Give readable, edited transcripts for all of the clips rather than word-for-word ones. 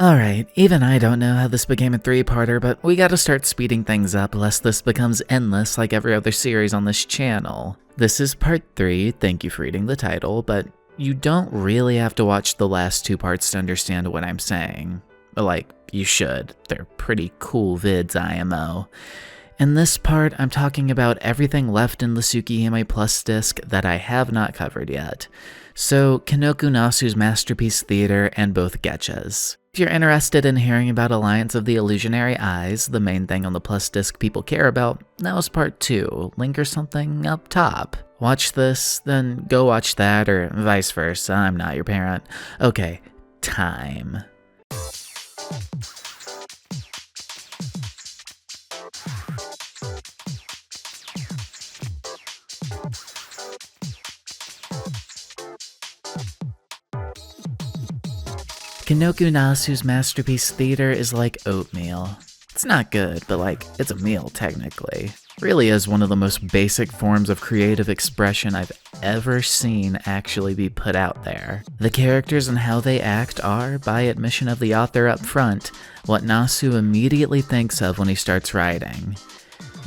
Alright, even I don't know how this became a three-parter, but we gotta start speeding things up lest this becomes endless like every other series on this channel. This is part 3, thank you for reading the title, but you don't really have to watch the last 2 parts to understand what I'm saying. Like, you should. They're pretty cool vids, IMO. In this part, I'm talking about everything left in the Tsukihime Plus disc that I have not covered yet. So, Kanoku Nasu's Masterpiece Theater and both Getchas. If you're interested in hearing about Alliance of the Illusionary Eyes, the main thing on the Plus disc people care about, that was part 2, link or something up top. Watch this, then go watch that, or vice versa, I'm not your parent. Okay, time. Kanoku Nasu's Masterpiece Theater is like oatmeal. It's not good, but it's a meal technically. Really is one of the most basic forms of creative expression I've ever seen actually be put out there. The characters and how they act are, by admission of the author up front, what Nasu immediately thinks of when he starts writing.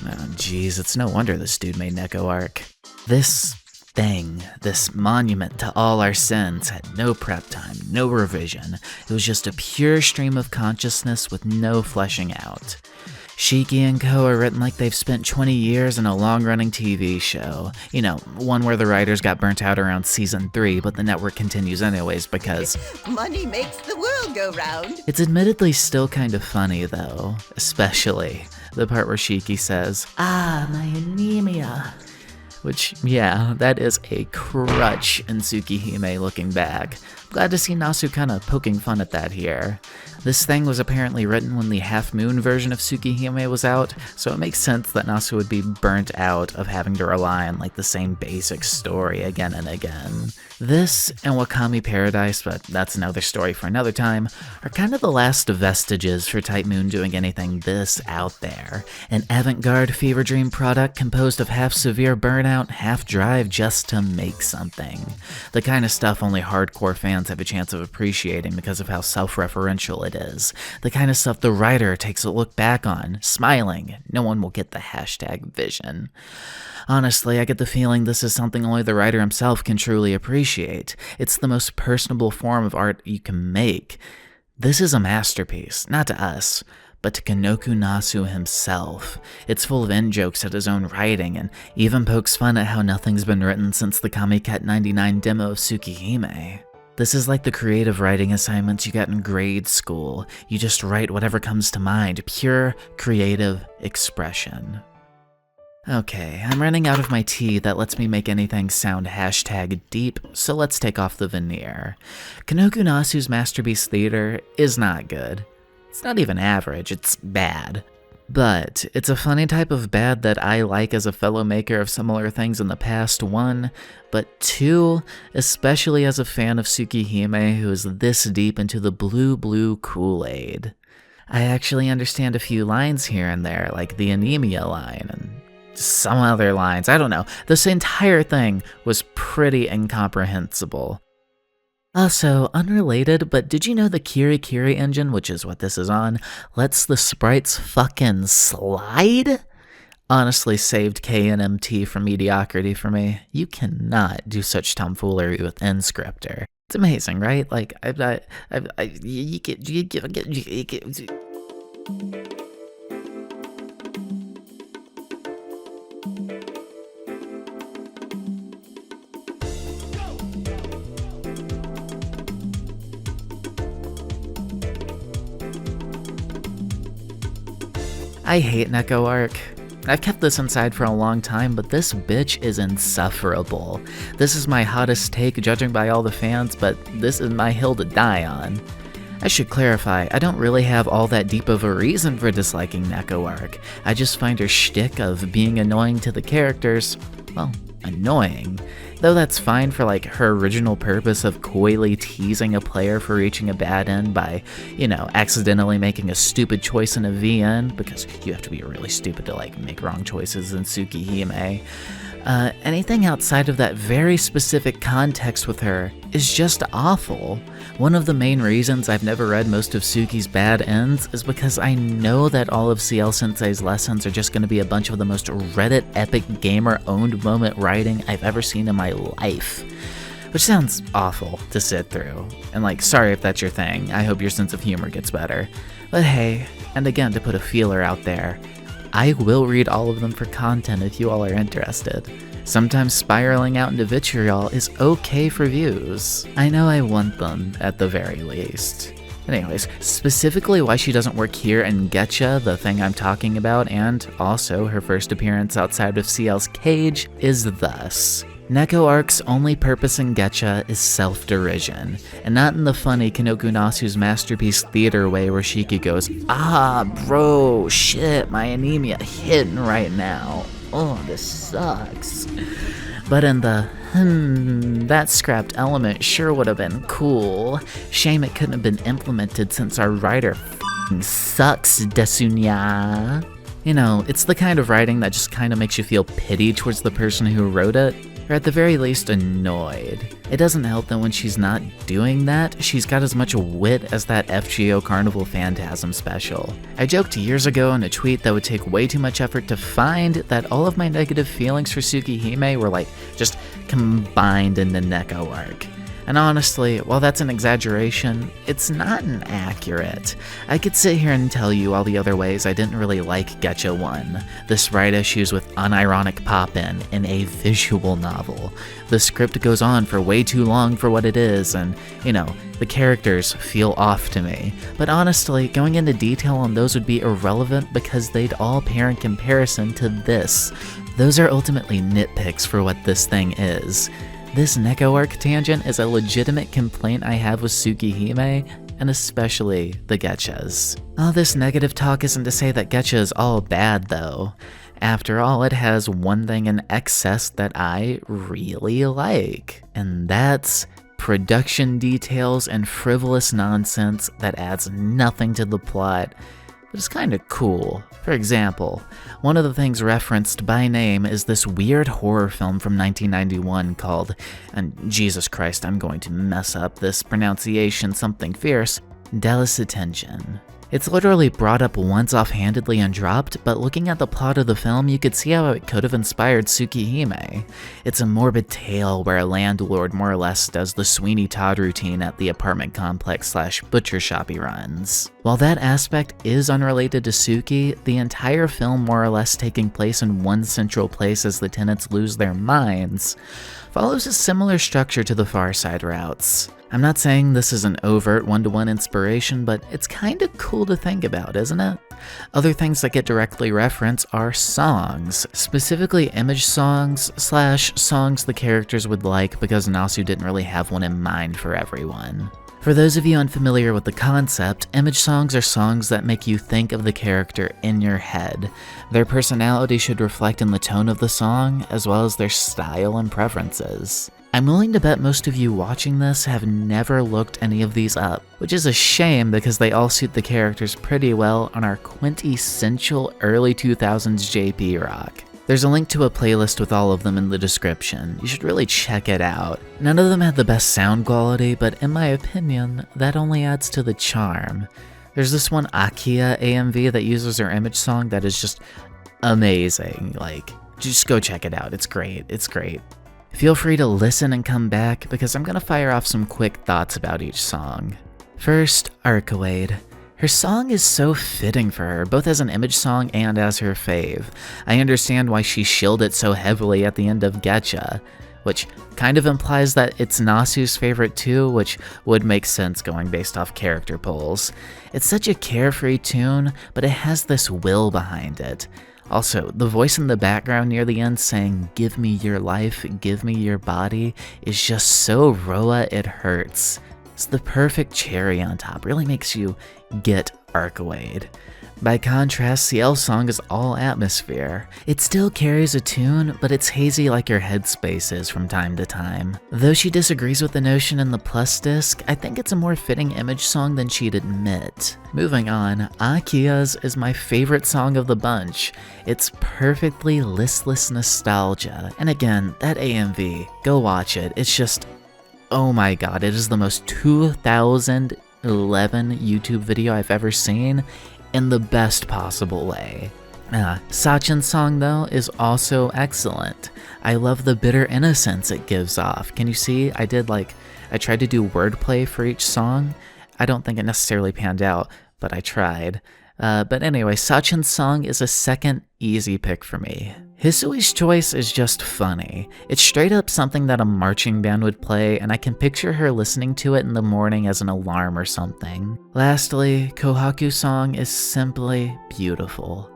Oh geez, it's no wonder this dude made Neko arc. This thing, this monument to all our sins, had no prep time, no revision. It was just a pure stream of consciousness with no fleshing out. Shiki and Co. are written like they've spent 20 years in a long-running TV show. You know, one where the writers got burnt out around season 3, but the network continues anyways because money makes the world go round. It's admittedly still kind of funny though, especially the part where Shiki says, "Ah, my anemia." Which, yeah, that is a crutch in Tsukihime looking back. Glad to see Nasu kinda poking fun at that here. This thing was apparently written when the Half Moon version of Tsukihime was out, so it makes sense that Nasu would be burnt out of having to rely on the same basic story again and again. This and Wakami Paradise, but that's another story for another time, are kind of the last vestiges for Type Moon doing anything this out there. An avant-garde fever dream product composed of half severe burnout, half drive just to make something. The kind of stuff only hardcore fans have a chance of appreciating because of how self-referential it is. The kind of stuff the writer takes a look back on, smiling. No one will get the hashtag vision. Honestly, I get the feeling this is something only the writer himself can truly appreciate. It's the most personable form of art you can make. This is a masterpiece, not to us, but to Kanoku Nasu himself. It's full of in-jokes at his own writing, and even pokes fun at how nothing's been written since the Kamiket 99 demo of Tsukihime. This is like the creative writing assignments you got in grade school. You just write whatever comes to mind, pure creative expression. Okay, I'm running out of my tea that lets me make anything sound hashtag deep, so let's take off the veneer. Kanoku Nasu's Masterpiece Theater is not good. It's not even average, it's bad. But it's a funny type of bad that I like as a fellow maker of similar things in the past, 1, but 2, especially as a fan of Tsukihime who is this deep into the blue Kool-Aid. I actually understand a few lines here and there, like the anemia line, and some other lines, I don't know. This entire thing was pretty incomprehensible. Also, unrelated, but did you know the Kiri Kiri engine, which is what this is on, lets the sprites fucking slide? Honestly saved KNMT from mediocrity for me. You cannot do such tomfoolery with Inscriptor. It's amazing, right? I hate Neko arc. I've kept this inside for a long time, but this bitch is insufferable. This is my hottest take, judging by all the fans, but this is my hill to die on. I should clarify, I don't really have all that deep of a reason for disliking Neko arc. I just find her shtick of being annoying to the characters, well, annoying. Though that's fine for her original purpose of coyly teasing a player for reaching a bad end by, accidentally making a stupid choice in a VN, because you have to be really stupid to make wrong choices in Tsukihime. Anything outside of that very specific context with her is just awful. One of the main reasons I've never read most of Suki's bad ends is because I know that all of CL Sensei's lessons are just going to be a bunch of the most Reddit epic gamer-owned moment writing I've ever seen in my life. Which sounds awful to sit through. And like, sorry if that's your thing, I hope your sense of humor gets better. But hey, and again to put a feeler out there, I will read all of them for content if you all are interested. Sometimes spiraling out into vitriol is okay for views. I know I want them, at the very least. Anyways, specifically why she doesn't work here in Getcha, the thing I'm talking about, and also her first appearance outside of CL's cage, is thus. Neko Arc's only purpose in Getcha is self-derision, and not in the funny Kanoku Nasu's masterpiece theater way where Shiki goes, "Ah, bro, shit, my anemia hitting right now. Oh, this sucks." But in the, that scrapped element sure would have been cool. Shame it couldn't have been implemented since our writer f***ing sucks, desunya. You know, it's the kind of writing that just kind of makes you feel pity towards the person who wrote it, or at the very least annoyed. It doesn't help that when she's not doing that, she's got as much wit as that FGO Carnival Phantasm special. I joked years ago in a tweet that would take way too much effort to find that all of my negative feelings for Tsukihime were like, just combined in the Neko arc. And honestly, while that's an exaggeration, it's not inaccurate. I could sit here and tell you all the other ways I didn't really like Getcha 1. This write issues with unironic pop-in in a visual novel. The script goes on for way too long for what it is, and, you know, the characters feel off to me. But honestly, going into detail on those would be irrelevant because they'd all pair in comparison to this. Those are ultimately nitpicks for what this thing is. This Neko arc tangent is a legitimate complaint I have with Tsukihime, and especially the Getchas. All this negative talk isn't to say that Getcha is all bad though. After all, it has one thing in excess that I really like, and that's production details and frivolous nonsense that adds nothing to the plot, but it's kinda cool. For example, one of the things referenced by name is this weird horror film from 1991 called, and Jesus Christ, I'm going to mess up this pronunciation something fierce, Dallas Attention. It's literally brought up once offhandedly and dropped, but looking at the plot of the film, you could see how it could have inspired Tsukihime. It's a morbid tale where a landlord more or less does the Sweeney Todd routine at the apartment complex / butcher shop he runs. While that aspect is unrelated to Tsuki, the entire film more or less taking place in one central place as the tenants lose their minds, follows a similar structure to the Far Side routes. I'm not saying this is an overt one-to-one inspiration, but it's kinda cool to think about, isn't it? Other things that get directly referenced are songs, specifically image songs / songs the characters would like because Nasu didn't really have one in mind for everyone. For those of you unfamiliar with the concept, image songs are songs that make you think of the character in your head. Their personality should reflect in the tone of the song, as well as their style and preferences. I'm willing to bet most of you watching this have never looked any of these up, which is a shame because they all suit the characters pretty well on our quintessential early 2000s JP rock. There's a link to a playlist with all of them in the description. You should really check it out. None of them had the best sound quality, but in my opinion, that only adds to the charm. There's this one Akia AMV that uses her image song that is just amazing. Like, just go check it out. It's great. It's great. Feel free to listen and come back because I'm gonna fire off some quick thoughts about each song. First, Arcade. Her song is so fitting for her, both as an image song and as her fave. I understand why she shilled it so heavily at the end of Getcha, which kind of implies that it's Nasu's favorite too, which would make sense going based off character polls. It's such a carefree tune, but it has this will behind it. Also, the voice in the background near the end saying, "Give me your life, give me your body," is just so Roa it hurts. It's the perfect cherry on top, really makes you get Arcade. By contrast, Ciel's song is all atmosphere. It still carries a tune, but it's hazy like your headspace is from time to time. Though she disagrees with the notion in the Plus disc, I think it's a more fitting Image song than she'd admit. Moving on, Akia's is my favorite song of the bunch. It's perfectly listless nostalgia. And again, that AMV, go watch it. It's just, oh my god, it is the most 2011 YouTube video I've ever seen, in the best possible way. Sachin's song though is also excellent. I love the bitter innocence it gives off. Can you see? I tried to do wordplay for each song. I don't think it necessarily panned out, but I tried. But anyway, Sachin's song is a second easy pick for me. Hisui's choice is just funny. It's straight up something that a marching band would play, and I can picture her listening to it in the morning as an alarm or something. Lastly, Kohaku's song is simply beautiful.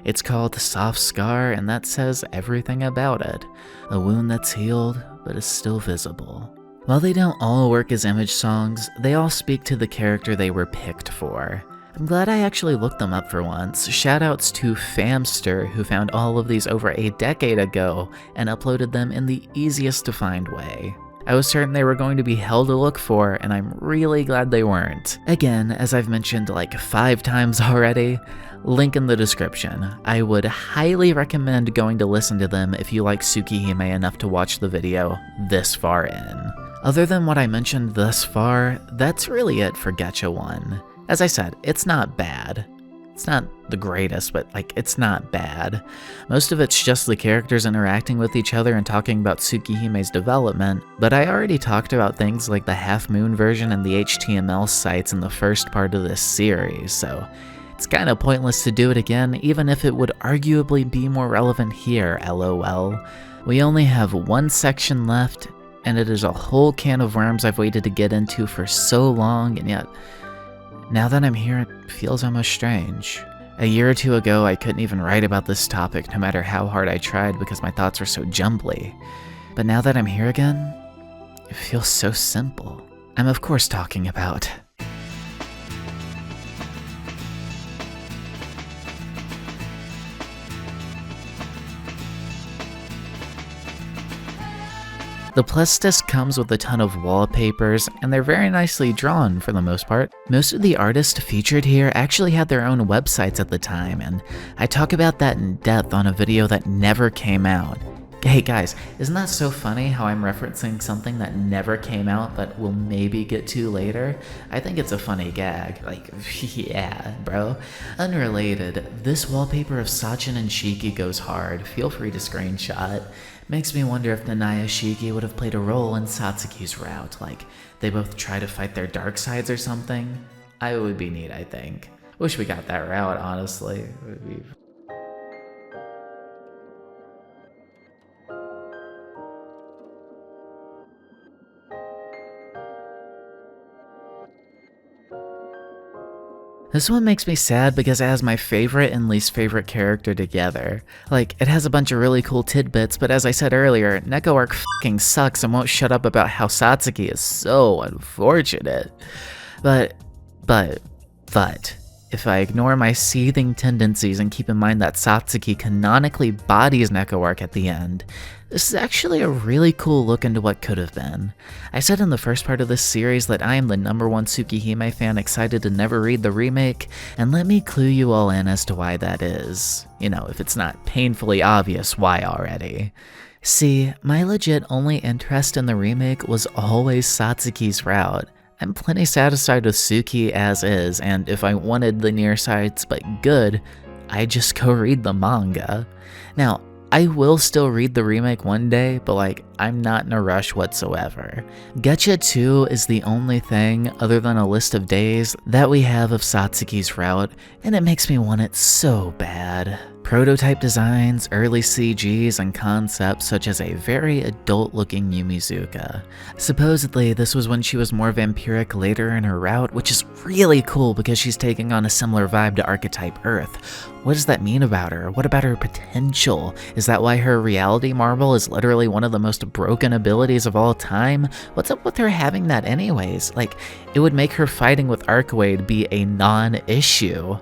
It's called Soft Scar, and that says everything about it. A wound that's healed, but is still visible. While they don't all work as Image songs, they all speak to the character they were picked for. I'm glad I actually looked them up for once. Shoutouts to Famster, who found all of these over a decade ago and uploaded them in the easiest to find way. I was certain they were going to be hell to look for, and I'm really glad they weren't. Again, as I've mentioned like 5 times already, link in the description. I would highly recommend going to listen to them if you like Tsukihime enough to watch the video this far in. Other than what I mentioned thus far, that's really it for Getcha 1. As I said, it's not bad. It's not the greatest, but it's not bad. Most of it's just the characters interacting with each other and talking about Tsukihime's development, but I already talked about things like the Half Moon version and the HTML sites in the first part of this series, so it's kinda pointless to do it again, even if it would arguably be more relevant here, lol. We only have one section left, and it is a whole can of worms I've waited to get into for so long, and yet now that I'm here, it feels almost strange. A year or two ago, I couldn't even write about this topic no matter how hard I tried because my thoughts were so jumbly. But now that I'm here again, it feels so simple. I'm of course talking about The Plus disc comes with a ton of wallpapers, and they're very nicely drawn for the most part. Most of the artists featured here actually had their own websites at the time, and I talk about that in depth on a video that never came out. Hey guys, isn't that so funny how I'm referencing something that never came out but we'll maybe get to later? I think it's a funny gag. Yeah, bro. Unrelated, this wallpaper of Sachin and Shiki goes hard. Feel free to screenshot. Makes me wonder if Nanaya Shiki would have played a role in Satsuki's route, like they both try to fight their dark sides or something. It would be neat, I think. Wish we got that route, honestly. It would be... This one makes me sad because it has my favorite and least favorite character together. It has a bunch of really cool tidbits, but as I said earlier, Neko Arc fucking sucks and won't shut up about how Satsuki is so unfortunate. But, if I ignore my seething tendencies and keep in mind that Satsuki canonically bodies Neko Arc at the end, this is actually a really cool look into what could have been. I said in the first part of this series that I am the #1 Tsukihime fan excited to never read the remake, and let me clue you all in as to why that is. You know, if it's not painfully obvious why already. See, my legit only interest in the remake was always Satsuki's route. I'm plenty satisfied with Suki as is, and if I wanted the near sides but good, I'd just go read the manga. Now, I will still read the remake one day, but I'm not in a rush whatsoever. Getcha 2 is the only thing, other than a list of days, that we have of Satsuki's route, and it makes me want it so bad. Prototype designs, early CGs, and concepts such as a very adult-looking Yumizuka. Supposedly, this was when she was more vampiric later in her route, which is really cool because she's taking on a similar vibe to Archetype Earth. What does that mean about her? What about her potential? Is that why her reality marble is literally one of the most broken abilities of all time? What's up with her having that anyways? Like, it would make her fighting with Archwade be a non-issue.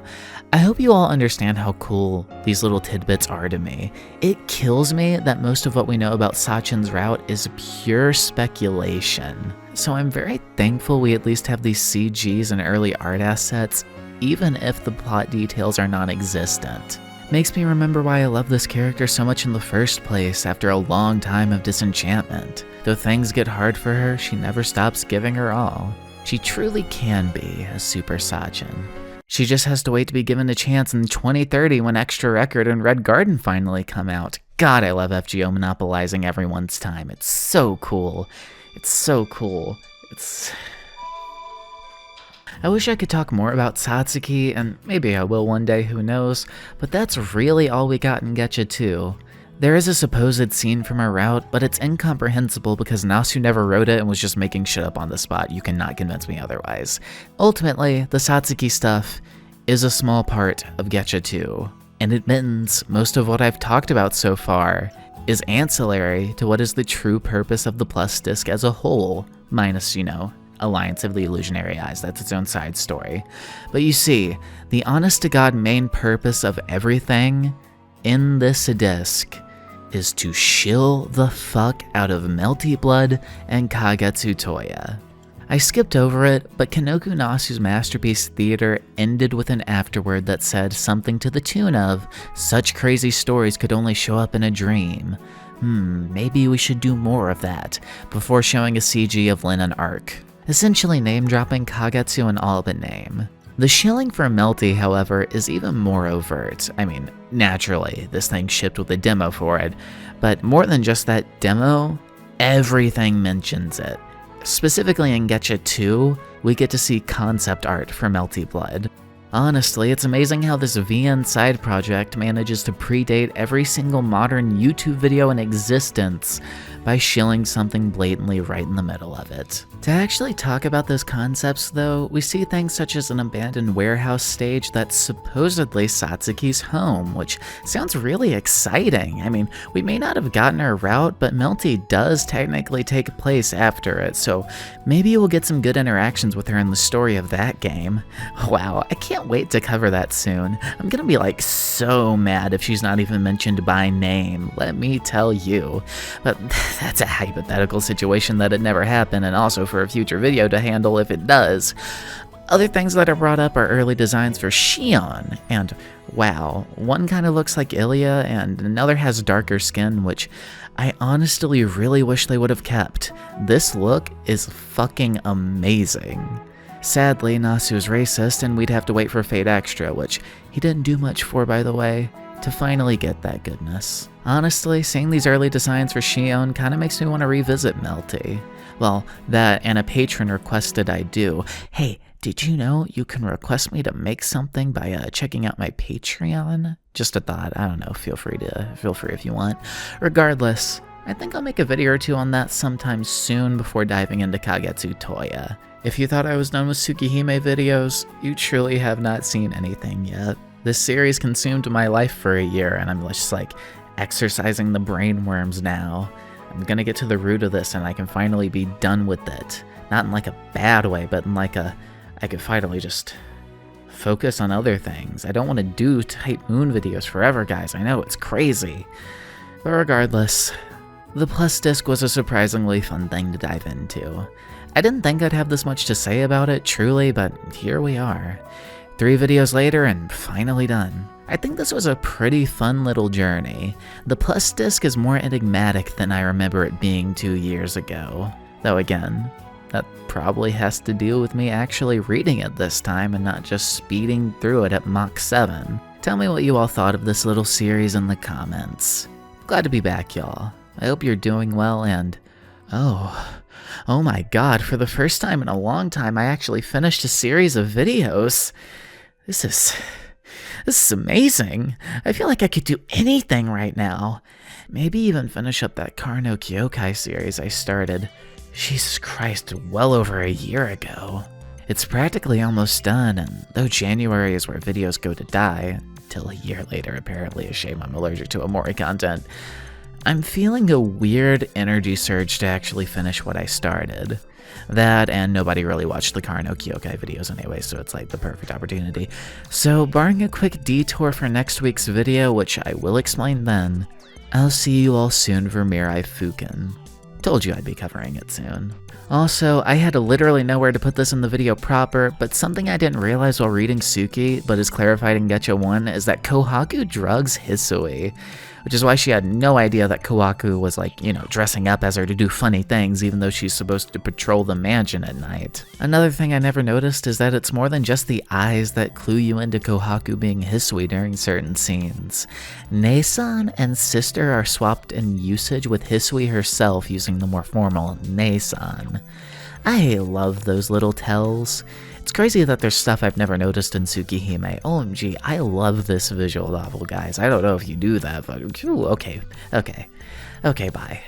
I hope you all understand how cool these little tidbits are to me. It kills me that most of what we know about Sachin's route is pure speculation. So I'm very thankful we at least have these CGs and early art assets, even if the plot details are non-existent. Makes me remember why I love this character so much in the first place after a long time of disenchantment. Though things get hard for her, she never stops giving her all. She truly can be a Super Sachin. She just has to wait to be given a chance in 2030 when Extra Record and Red Garden finally come out. God, I love FGO monopolizing everyone's time. It's so cool. It's so cool. I wish I could talk more about Satsuki, and maybe I will one day, who knows, but that's really all we got in Getcha 2. There is a supposed scene from her route, but it's incomprehensible because Nasu never wrote it and was just making shit up on the spot. You cannot convince me otherwise. Ultimately, the Satsuki stuff is a small part of Getcha 2, and it means most of what I've talked about so far is ancillary to what is the true purpose of the Plus Disc as a whole, minus, Alliance of the Illusionary Eyes, that's its own side story. But you see, the honest-to-God main purpose of everything in this disc is to shill the fuck out of Melty Blood and Kagetsu Toya. I skipped over it, but Kanoku Nasu's masterpiece Theater ended with an afterword that said something to the tune of, "Such crazy stories could only show up in a dream. Maybe we should do more of that," before showing a CG of Lin and Arc, essentially name-dropping Kagetsu in all but name. The shilling for Melty, however, is even more overt. I mean, naturally, this thing shipped with a demo for it, but more than just that demo, everything mentions it. Specifically in Getcha 2, we get to see concept art for Melty Blood. Honestly, it's amazing how this VN side project manages to predate every single modern YouTube video in existence by shilling something blatantly right in the middle of it. To actually talk about those concepts though, we see things such as an abandoned warehouse stage that's supposedly Satsuki's home, which sounds really exciting. I mean, we may not have gotten her route, but Melty does technically take place after it, so maybe we'll get some good interactions with her in the story of that game. Wow, I can't wait to cover that soon. I'm gonna be like so mad if she's not even mentioned by name, let me tell you. But that's a hypothetical situation that it never happened, and also for a future video to handle if it does. Other things that are brought up are early designs for Shion, and wow, one kind of looks like Ilya and another has darker skin, which I honestly really wish they would have kept. This look is fucking amazing. Sadly, Nasu is racist and we'd have to wait for Fate Extra, which he didn't do much for, by the way, to finally get that goodness. Honestly, seeing these early designs for Shion kinda makes me want to revisit Melty. Well, that and a patron requested I do. Hey, did you know you can request me to make something by checking out my Patreon? Just a thought, I don't know, feel free if you want. Regardless, I think I'll make a video or two on that sometime soon before diving into Kagetsu Toya. If you thought I was done with Tsukihime videos, you truly have not seen anything yet. This series consumed my life for a year, and I'm just like exercising the brain worms now. I'm gonna get to the root of this and I can finally be done with it. Not in like a bad way, but in like I could finally just focus on other things. I don't want to do Type Moon videos forever, guys. I know, it's crazy. But regardless, the Plus Disc was a surprisingly fun thing to dive into. I didn't think I'd have this much to say about it, truly, but here we are. 3 videos later and finally done. I think this was a pretty fun little journey. The Plus Disc is more enigmatic than I remember it being 2 years ago. Though again, that probably has to deal with me actually reading it this time and not just speeding through it at Mach 7. Tell me what you all thought of this little series in the comments. Glad to be back, y'all. I hope you're doing well and... Oh my god, for the first time in a long time I actually finished a series of videos. This is amazing. I feel like I could do anything right now. Maybe even finish up that Kar no Kyokai series I started. Jesus Christ, well over a year ago. It's practically almost done, and though January is where videos go to die, till a year later apparently, a shame I'm allergic to Amori content, I'm feeling a weird energy surge to actually finish what I started. That, and nobody really watched the Kar no Kyokai videos anyway, so it's like the perfect opportunity. So barring a quick detour for next week's video, which I will explain then, I'll see you all soon for Mirai Fukin. Told you I'd be covering it soon. Also, I had to literally know where to put this in the video proper, but something I didn't realize while reading Tsuki, but is clarified in Getcha 1, is that Kohaku drugs Hisui, which is why she had no idea that Kawaku was like, you know, dressing up as her to do funny things even though she's supposed to patrol the mansion at night. Another thing I never noticed is that it's more than just the eyes that clue you into Kohaku being Hisui during certain scenes. Nei-san and sister are swapped in usage with Hisui herself using the more formal Nei-san. I love those little tells. It's crazy that there's stuff I've never noticed in Tsukihime. OMG, I love this visual novel, guys. I don't know if you do that, but okay, bye.